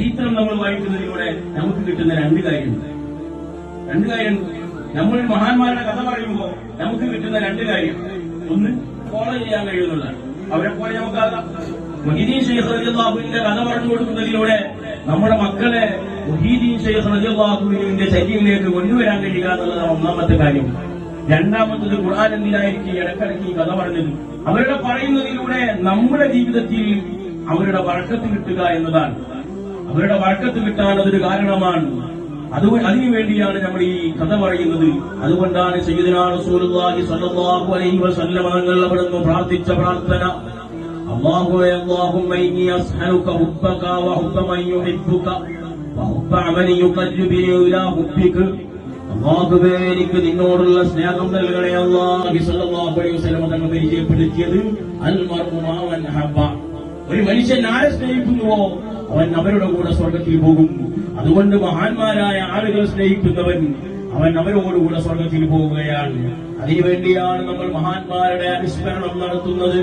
ചരിത്രം നമ്മൾ വായിക്കുന്നതിലൂടെ നമുക്ക് കിട്ടുന്ന രണ്ട് കാര്യമുണ്ട്. നമ്മൾ മഹാന്മാരുടെ കഥ പറയുമ്പോൾ നമുക്ക് കിട്ടുന്ന രണ്ട് കാര്യം. ഒന്ന്, ഫോളോ ചെയ്യാൻ കഴിയുന്നതാണ്. അവരെ പോലെ നമുക്കാകാം. മുഹീദ്ദീൻ ശൈഖ് റളിയല്ലാഹുവിന്റെ കഥ പറഞ്ഞു കൊടുക്കുന്നതിലൂടെ നമ്മുടെ മക്കളെ മുഹീദ്ദീൻ ശൈഖ് റളിയല്ലാഹുവിന്റെ ചര്യയിലേക്ക് കൊണ്ടുവരാൻ കഴിയുക എന്നുള്ളതാണ് ഒന്നാമത്തെ കാര്യം. രണ്ടാമത്തത്, ഖുർആൻ എന്തിനായിരിക്കും ഇടക്കിടയ്ക്ക് ഈ കഥ പറഞ്ഞത്? അവരുടെ പറയുന്നതിലൂടെ നമ്മുടെ ജീവിതത്തിൽ അവരുടെ ബർക്കത്ത് കിട്ടുക എന്നതാണ്. അവരുടെ ബർക്കത്ത് കിട്ടാൻ അതൊരു കാരണമാണ്. അതിനുവേണ്ടിയാണ് നമ്മൾ ഈ കഥ പറയുന്നത്. അതുകൊണ്ടാണ് സയ്യിദുനാ റസൂലുള്ളാഹി സ്വല്ലല്ലാഹു അലൈഹി വസല്ലം തങ്ങൾ അവിടുന്ന് പ്രാർത്ഥിച്ച പ്രാർത്ഥന, അല്ലാഹുമ്മ ഇന്നി അസ്അലുക ഹുബ്ബക വഹുബ്ബ മൻ യുഹിബ്ബുക വഹുബ്ബ അമലി യുഖർരിബുനി ഇലാ ഹുബ്ബിക. അല്ലാഹുവേ, എനിക്ക് നിന്നോടുള്ള സ്നേഹം നൽകണേ. അല്ലാഹു സ്വല്ലല്ലാഹു അലൈഹി വസല്ലം തങ്ങൾ പരിചയപ്പെടുത്തിയത് അൽ മർഉ മാ മൻ ഹബ്ബ. ഒരു മനുഷ്യൻ ആരെ സ്നേഹിക്കുന്നുവോ അവൻ അവരുടെ കൂടെ സ്വർഗത്തിൽ പോകും. അതുകൊണ്ട് മഹാന്മാരായ ആളുകൾ സ്നേഹിക്കുന്നവൻ അവൻ അവരോടുകൂടെ സ്വർഗത്തിൽ പോവുകയാണ്. അതിനുവേണ്ടിയാണ് നമ്മൾ മഹാന്മാരുടെ അനുസ്മരണം നടത്തുന്നത്.